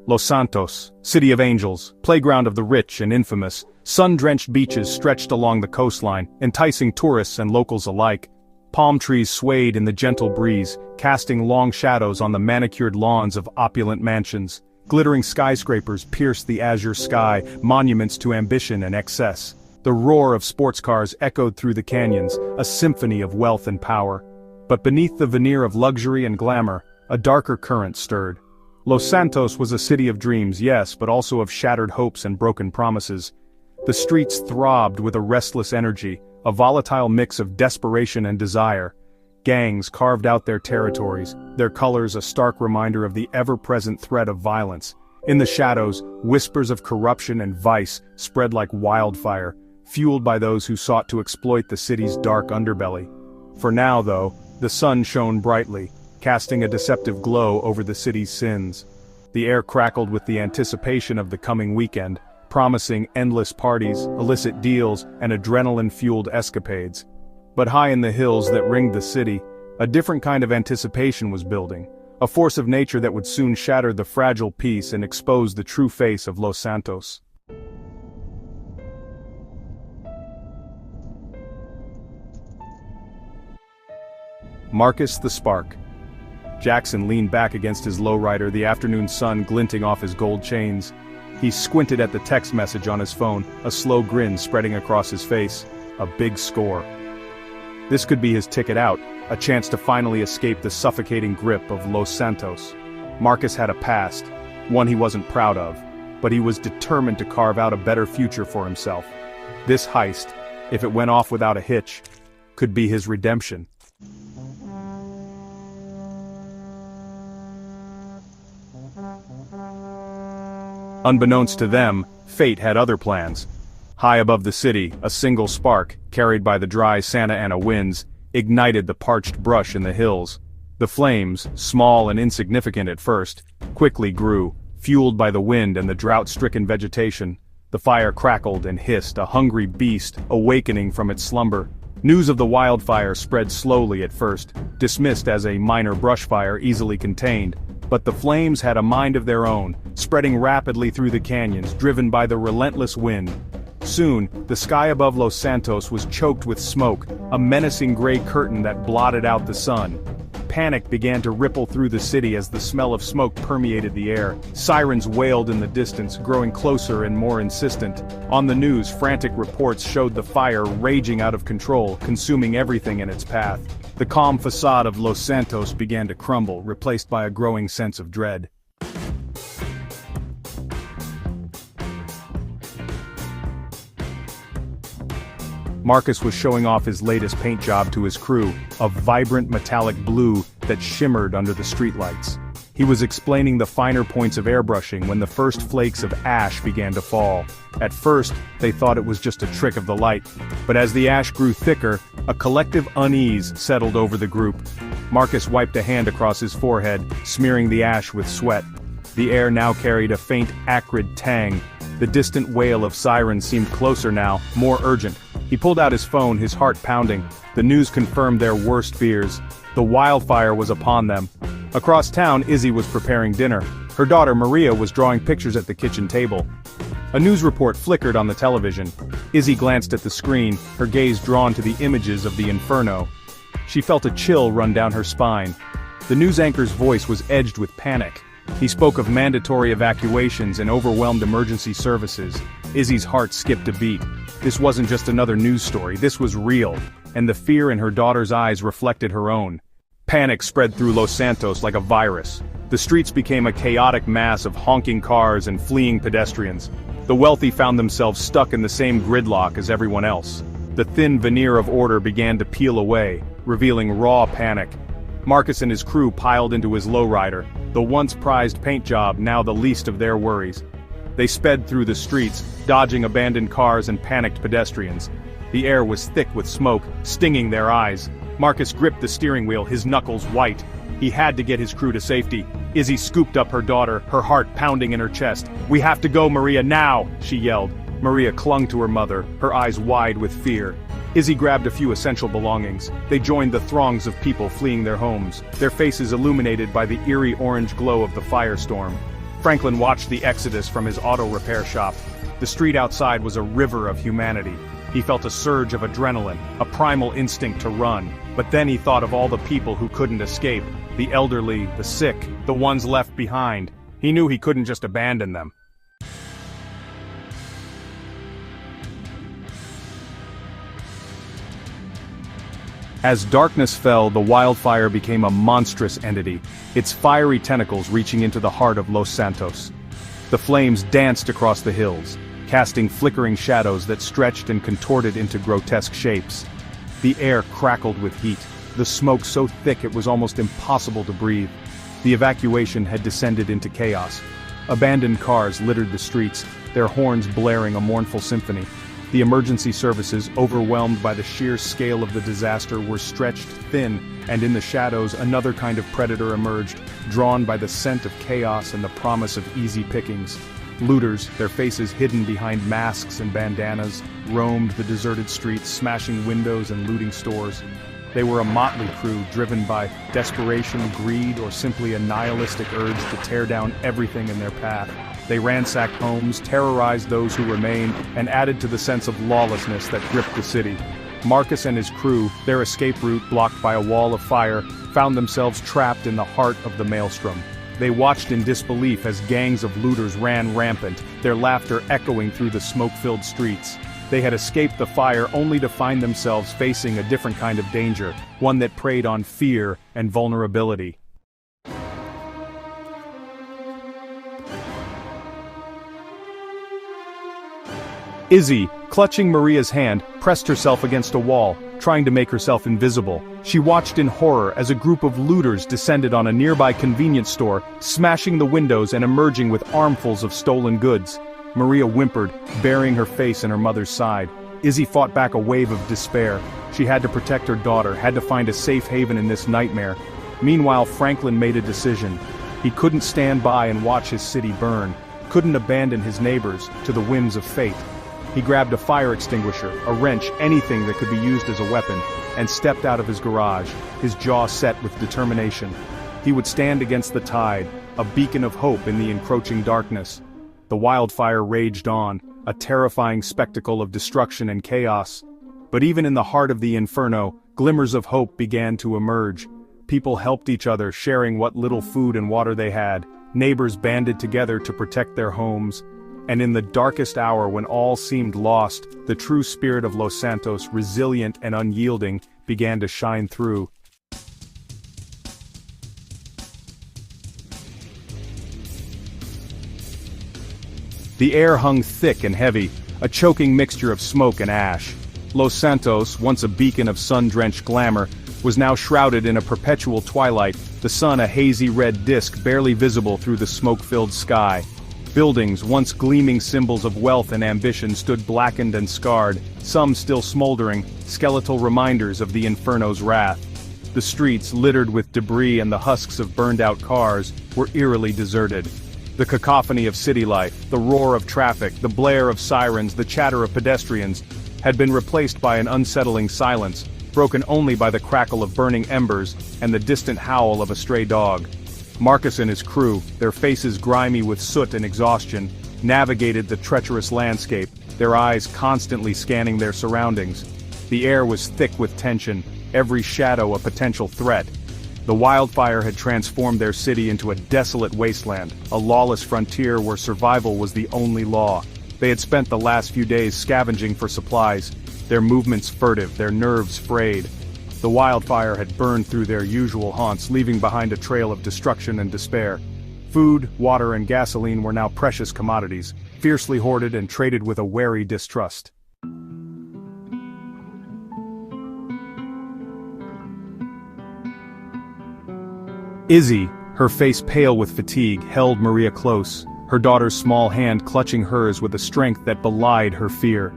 Los Santos, city of angels, playground of the rich and infamous, sun-drenched beaches stretched along the coastline, enticing tourists and locals alike. Palm trees swayed in the gentle breeze, casting long shadows on the manicured lawns of opulent mansions. Glittering skyscrapers pierced the azure sky, monuments to ambition and excess. The roar of sports cars echoed through the canyons, a symphony of wealth and power. But beneath the veneer of luxury and glamour, a darker current stirred. Los Santos was a city of dreams, yes, but also of shattered hopes and broken promises. The streets throbbed with a restless energy, a volatile mix of desperation and desire. Gangs carved out their territories, their colors a stark reminder of the ever-present threat of violence. In the shadows, whispers of corruption and vice spread like wildfire, fueled by those who sought to exploit the city's dark underbelly. For now, though, the sun shone brightly, casting a deceptive glow over the city's sins. The air crackled with the anticipation of the coming weekend, promising endless parties, illicit deals, and adrenaline-fueled escapades. But high in the hills that ringed the city, a different kind of anticipation was building, a force of nature that would soon shatter the fragile peace and expose the true face of Los Santos. Marcus the Spark. Jackson leaned back against his lowrider, the afternoon sun glinting off his gold chains. He squinted at the text message on his phone, a slow grin spreading across his face. A big score. This could be his ticket out, a chance to finally escape the suffocating grip of Los Santos. Marcus had a past, one he wasn't proud of, but he was determined to carve out a better future for himself. This heist, if it went off without a hitch, could be his redemption. Unbeknownst to them, fate had other plans. High above the city, a single spark, carried by the dry Santa Ana winds, ignited the parched brush in the hills. The flames, small and insignificant at first, quickly grew, fueled by the wind and the drought-stricken vegetation. The fire crackled and hissed, a hungry beast, awakening from its slumber. News of the wildfire spread slowly at first, dismissed as a minor brush fire easily contained. But the flames had a mind of their own, spreading rapidly through the canyons, driven by the relentless wind. Soon, the sky above Los Santos was choked with smoke, a menacing gray curtain that blotted out the sun. Panic began to ripple through the city as the smell of smoke permeated the air. Sirens wailed in the distance, growing closer and more insistent. On the news, frantic reports showed the fire raging out of control, consuming everything in its path. The calm facade of Los Santos began to crumble, replaced by a growing sense of dread. Marcus was showing off his latest paint job to his crew, a vibrant metallic blue that shimmered under the streetlights. He was explaining the finer points of airbrushing when the first flakes of ash began to fall. At first, they thought it was just a trick of the light, but as the ash grew thicker, a collective unease settled over the group. Marcus wiped a hand across his forehead, smearing the ash with sweat. The air now carried a faint, acrid tang. The distant wail of sirens seemed closer now, more urgent. He pulled out his phone, his heart pounding. The news confirmed their worst fears. The wildfire was upon them. Across town, Izzy was preparing dinner. Her daughter Maria was drawing pictures at the kitchen table. A news report flickered on the television. Izzy glanced at the screen, her gaze drawn to the images of the inferno. She felt a chill run down her spine. The news anchor's voice was edged with panic. He spoke of mandatory evacuations and overwhelmed emergency services. Izzy's heart skipped a beat. This wasn't just another news story, this was real, and the fear in her daughter's eyes reflected her own. Panic spread through Los Santos like a virus. The streets became a chaotic mass of honking cars and fleeing pedestrians. The wealthy found themselves stuck in the same gridlock as everyone else. The thin veneer of order began to peel away, revealing raw panic. Marcus and his crew piled into his lowrider, the once prized paint job now the least of their worries. They sped through the streets, dodging abandoned cars and panicked pedestrians. The air was thick with smoke, stinging their eyes. Marcus gripped the steering wheel, his knuckles white. He had to get his crew to safety. Izzy scooped up her daughter, her heart pounding in her chest. "We have to go, Maria, now!" she yelled. Maria clung to her mother, her eyes wide with fear. Izzy grabbed a few essential belongings. They joined the throngs of people fleeing their homes, their faces illuminated by the eerie orange glow of the firestorm. Franklin watched the exodus from his auto repair shop. The street outside was a river of humanity. He felt a surge of adrenaline, a primal instinct to run. But then he thought of all the people who couldn't escape, the elderly, the sick, the ones left behind. He knew he couldn't just abandon them. As darkness fell, the wildfire became a monstrous entity, its fiery tentacles reaching into the heart of Los Santos. The flames danced across the hills, casting flickering shadows that stretched and contorted into grotesque shapes. The air crackled with heat, the smoke so thick it was almost impossible to breathe. The evacuation had descended into chaos. Abandoned cars littered the streets, their horns blaring a mournful symphony. The emergency services, overwhelmed by the sheer scale of the disaster, were stretched thin, and in the shadows another kind of predator emerged, drawn by the scent of chaos and the promise of easy pickings. Looters, their faces hidden behind masks and bandanas, roamed the deserted streets, smashing windows and looting stores. They were a motley crew driven by desperation, greed, or simply a nihilistic urge to tear down everything in their path. They ransacked homes, terrorized those who remained, and added to the sense of lawlessness that gripped the city. Marcus and his crew, their escape route blocked by a wall of fire, found themselves trapped in the heart of the maelstrom. They watched in disbelief as gangs of looters ran rampant, their laughter echoing through the smoke-filled streets. They had escaped the fire only to find themselves facing a different kind of danger, one that preyed on fear and vulnerability. Izzy, clutching Maria's hand, pressed herself against a wall, trying to make herself invisible. She watched in horror as a group of looters descended on a nearby convenience store, smashing the windows and emerging with armfuls of stolen goods. Maria whimpered, burying her face in her mother's side. Izzy fought back a wave of despair. She had to protect her daughter, had to find a safe haven in this nightmare. Meanwhile, Franklin made a decision. He couldn't stand by and watch his city burn, couldn't abandon his neighbors to the whims of fate. He grabbed a fire extinguisher, a wrench, anything that could be used as a weapon, and stepped out of his garage, his jaw set with determination. He would stand against the tide, a beacon of hope in the encroaching darkness. The wildfire raged on, a terrifying spectacle of destruction and chaos. But even in the heart of the inferno, glimmers of hope began to emerge. People helped each other, sharing what little food and water they had. Neighbors banded together to protect their homes. And in the darkest hour when all seemed lost, the true spirit of Los Santos, resilient and unyielding, began to shine through. The air hung thick and heavy, a choking mixture of smoke and ash. Los Santos, once a beacon of sun-drenched glamour, was now shrouded in a perpetual twilight, the sun a hazy red disk barely visible through the smoke-filled sky. Buildings, once gleaming symbols of wealth and ambition, stood blackened and scarred, some still smoldering, skeletal reminders of the inferno's wrath. The streets, littered with debris and the husks of burned-out cars, were eerily deserted. The cacophony of city life, the roar of traffic, the blare of sirens, the chatter of pedestrians, had been replaced by an unsettling silence, broken only by the crackle of burning embers and the distant howl of a stray dog. Marcus and his crew, their faces grimy with soot and exhaustion, navigated the treacherous landscape, their eyes constantly scanning their surroundings. The air was thick with tension, every shadow a potential threat. The wildfire had transformed their city into a desolate wasteland, a lawless frontier where survival was the only law. They had spent the last few days scavenging for supplies, their movements furtive, their nerves frayed. The wildfire had burned through their usual haunts, leaving behind a trail of destruction and despair. Food, water, and gasoline were now precious commodities, fiercely hoarded and traded with a wary distrust. Izzy, her face pale with fatigue, held Maria close, her daughter's small hand clutching hers with a strength that belied her fear.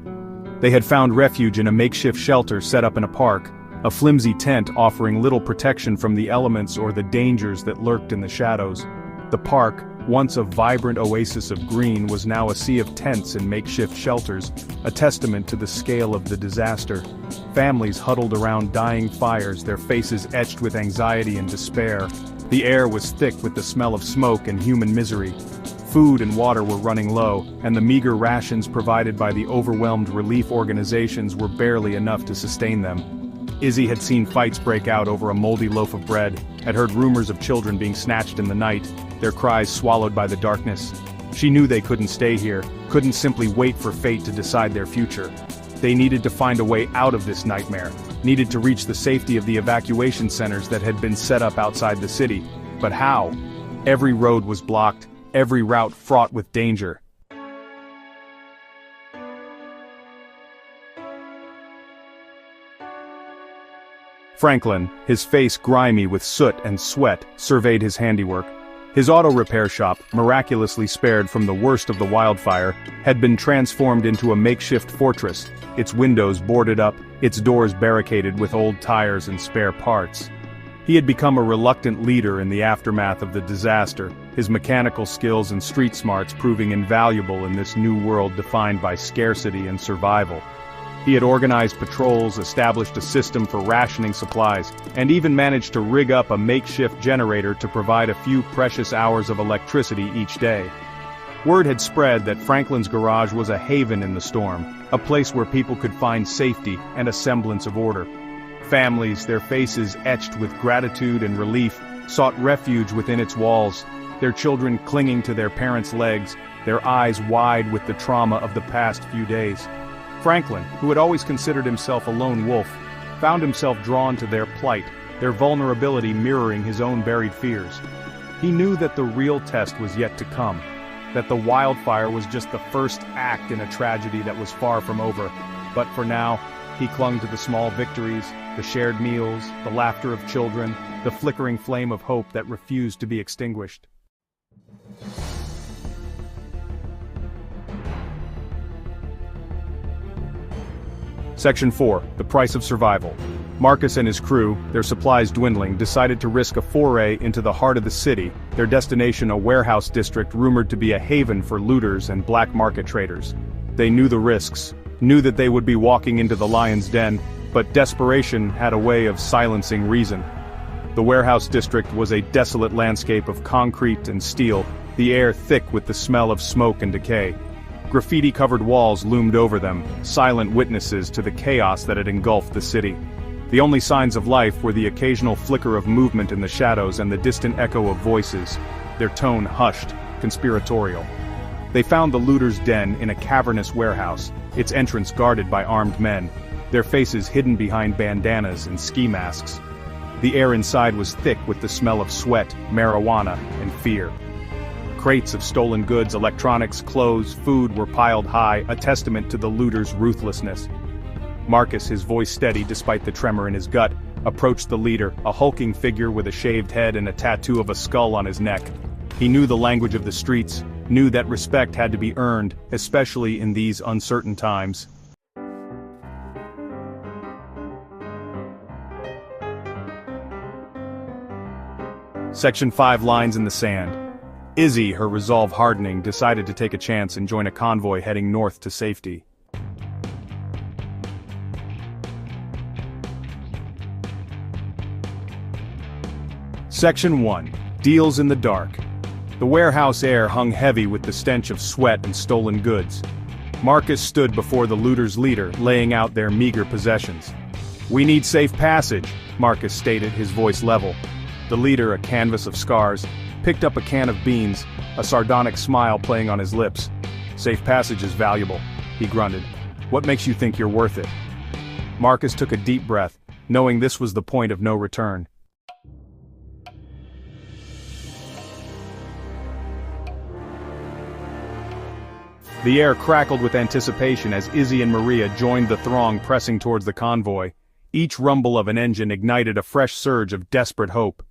They had found refuge in a makeshift shelter set up in a park, a flimsy tent offering little protection from the elements or the dangers that lurked in the shadows. The park, once a vibrant oasis of green, was now a sea of tents and makeshift shelters, a testament to the scale of the disaster. Families huddled around dying fires, their faces etched with anxiety and despair. The air was thick with the smell of smoke and human misery. Food and water were running low, and the meager rations provided by the overwhelmed relief organizations were barely enough to sustain them. Izzy had seen fights break out over a moldy loaf of bread, had heard rumors of children being snatched in the night, their cries swallowed by the darkness. She knew they couldn't stay here, couldn't simply wait for fate to decide their future. They needed to find a way out of this nightmare, needed to reach the safety of the evacuation centers that had been set up outside the city. But how? Every road was blocked, every route fraught with danger. Franklin, his face grimy with soot and sweat, surveyed his handiwork. His auto repair shop, miraculously spared from the worst of the wildfire, had been transformed into a makeshift fortress, its windows boarded up, its doors barricaded with old tires and spare parts. He had become a reluctant leader in the aftermath of the disaster, his mechanical skills and street smarts proving invaluable in this new world defined by scarcity and survival. He had organized patrols, established a system for rationing supplies, and even managed to rig up a makeshift generator to provide a few precious hours of electricity each day. Word had spread that Franklin's garage was a haven in the storm, a place where people could find safety and a semblance of order. Families, their faces etched with gratitude and relief, sought refuge within its walls, their children clinging to their parents' legs, their eyes wide with the trauma of the past few days. Franklin, who had always considered himself a lone wolf, found himself drawn to their plight, their vulnerability mirroring his own buried fears. He knew that the real test was yet to come, that the wildfire was just the first act in a tragedy that was far from over, but for now, he clung to the small victories, the shared meals, the laughter of children, the flickering flame of hope that refused to be extinguished. Section 4, The Price of Survival. Marcus and his crew, their supplies dwindling, decided to risk a foray into the heart of the city, their destination a warehouse district rumored to be a haven for looters and black market traders. They knew the risks, knew that they would be walking into the lion's den, but desperation had a way of silencing reason. The warehouse district was a desolate landscape of concrete and steel, the air thick with the smell of smoke and decay. Graffiti-covered walls loomed over them, silent witnesses to the chaos that had engulfed the city. The only signs of life were the occasional flicker of movement in the shadows and the distant echo of voices, their tone hushed, conspiratorial. They found the looters' den in a cavernous warehouse, its entrance guarded by armed men, their faces hidden behind bandanas and ski masks. The air inside was thick with the smell of sweat, marijuana, and fear. Crates of stolen goods, electronics, clothes, food were piled high, a testament to the looters' ruthlessness. Marcus, his voice steady despite the tremor in his gut, approached the leader, a hulking figure with a shaved head and a tattoo of a skull on his neck. He knew the language of the streets, knew that respect had to be earned, especially in these uncertain times. Section 5, Lines in the Sand. Izzy, her resolve hardening, decided to take a chance and join a convoy heading north to safety. Section 1, Deals in the Dark. The warehouse air hung heavy with the stench of sweat and stolen goods. Marcus stood before the looters' leader, laying out their meager possessions. "We need safe passage," Marcus stated, his voice level. The leader, a canvas of scars, picked up a can of beans, a sardonic smile playing on his lips. "Safe passage is valuable," he grunted. "What makes you think you're worth it?" Marcus took a deep breath, knowing this was the point of no return. The air crackled with anticipation as Izzy and Maria joined the throng pressing towards the convoy. Each rumble of an engine ignited a fresh surge of desperate hope.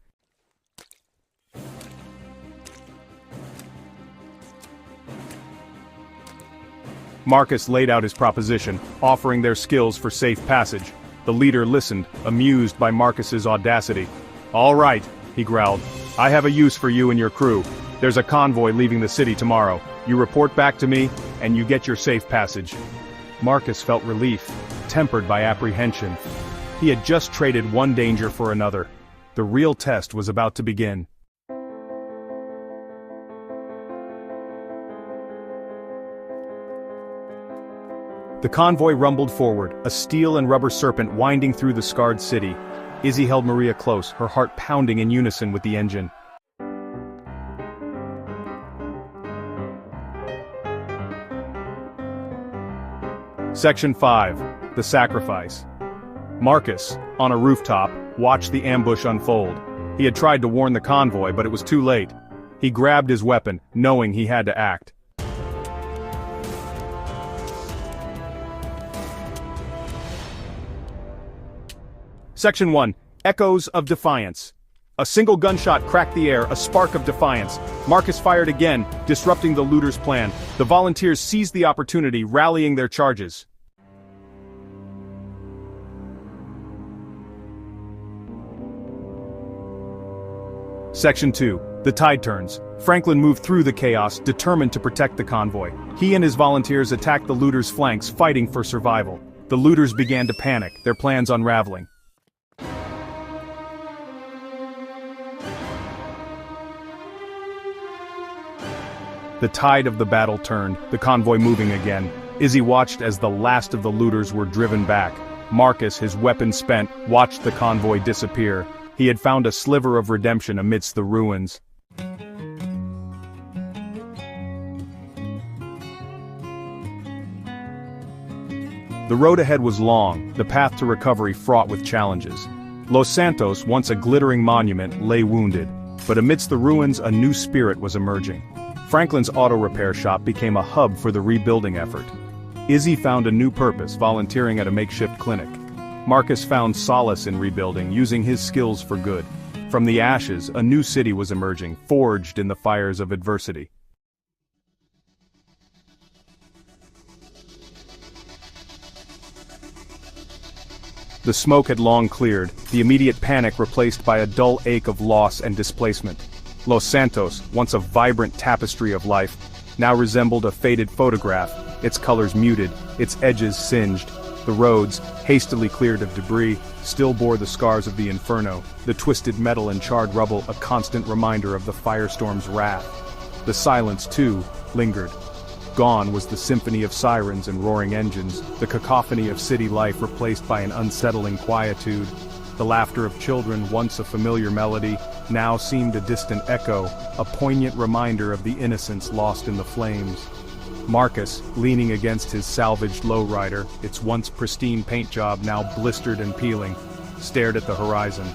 Marcus laid out his proposition, offering their skills for safe passage. The leader listened, amused by Marcus's audacity. "All right," he growled. "I have a use for you and your crew. There's a convoy leaving the city tomorrow. You report back to me, and you get your safe passage." Marcus felt relief, tempered by apprehension. He had just traded one danger for another. The real test was about to begin. The convoy rumbled forward, a steel and rubber serpent winding through the scarred city. Izzy held Maria close, her heart pounding in unison with the engine. Section 5. The Sacrifice. Marcus, on a rooftop, watched the ambush unfold. He had tried to warn the convoy, but it was too late. He grabbed his weapon, knowing he had to act. Section 1. Echoes of Defiance. A single gunshot cracked the air, a spark of defiance. Marcus fired again, disrupting the looters' plan. The volunteers seized the opportunity, rallying their charges. Section 2. The tide turns. Franklin moved through the chaos, determined to protect the convoy. He and his volunteers attacked the looters' flanks, fighting for survival. The looters began to panic, their plans unraveling. The tide of the battle turned, the convoy moving again. Izzy watched as the last of the looters were driven back. Marcus, his weapon spent, watched the convoy disappear. He had found a sliver of redemption amidst the ruins. The road ahead was long, the path to recovery fraught with challenges. Los Santos, once a glittering monument, lay wounded. But amidst the ruins, a new spirit was emerging. Franklin's auto repair shop became a hub for the rebuilding effort. Izzy found a new purpose, volunteering at a makeshift clinic. Marcus found solace in rebuilding, using his skills for good. From the ashes, a new city was emerging, forged in the fires of adversity. The smoke had long cleared, the immediate panic replaced by a dull ache of loss and displacement. Los Santos, once a vibrant tapestry of life, now resembled a faded photograph, its colors muted, its edges singed. The roads, hastily cleared of debris, still bore the scars of the inferno, the twisted metal and charred rubble a constant reminder of the firestorm's wrath. The silence, too, lingered. Gone was the symphony of sirens and roaring engines, the cacophony of city life replaced by an unsettling quietude. The laughter of children, once a familiar melody, now seemed a distant echo, a poignant reminder of the innocence lost in the flames. Marcus, leaning against his salvaged lowrider, its once pristine paint job now blistered and peeling, stared at the horizon.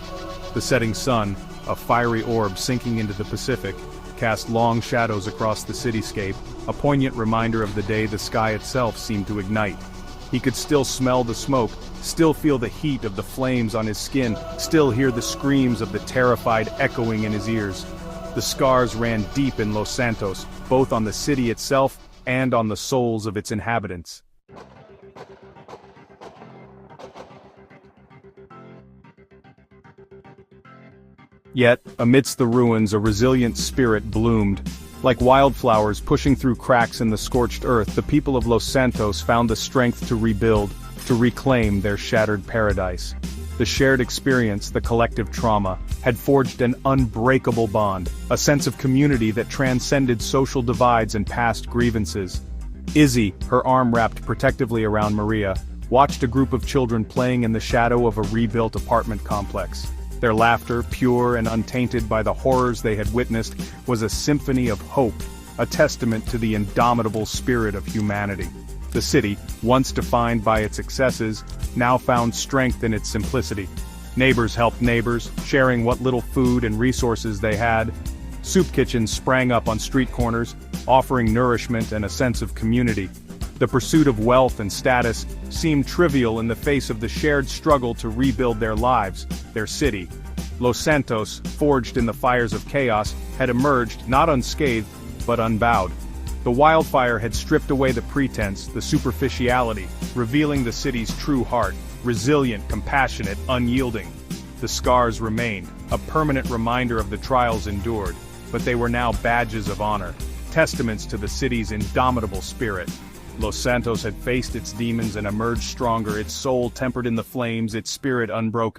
The setting sun, a fiery orb sinking into the Pacific, cast long shadows across the cityscape, a poignant reminder of the day the sky itself seemed to ignite. He could still smell the smoke, still feel the heat of the flames on his skin, still hear the screams of the terrified echoing in his ears. The scars ran deep in Los Santos, both on the city itself and on the souls of its inhabitants. Yet, amidst the ruins, a resilient spirit bloomed. Like wildflowers pushing through cracks in the scorched earth, the people of Los Santos found the strength to rebuild, to reclaim their shattered paradise. The shared experience, the collective trauma, had forged an unbreakable bond, a sense of community that transcended social divides and past grievances. Izzy, her arm wrapped protectively around Maria, watched a group of children playing in the shadow of a rebuilt apartment complex. Their laughter, pure and untainted by the horrors they had witnessed, was a symphony of hope, a testament to the indomitable spirit of humanity. The city, once defined by its excesses, now found strength in its simplicity. Neighbors helped neighbors, sharing what little food and resources they had. Soup kitchens sprang up on street corners, offering nourishment and a sense of community. The pursuit of wealth and status seemed trivial in the face of the shared struggle to rebuild their lives, their city. Los Santos, forged in the fires of chaos, had emerged not unscathed, but unbowed. The wildfire had stripped away the pretense, the superficiality, revealing the city's true heart, resilient, compassionate, unyielding. The scars remained, a permanent reminder of the trials endured, but they were now badges of honor, testaments to the city's indomitable spirit. Los Santos had faced its demons and emerged stronger, its soul tempered in the flames, its spirit unbroken.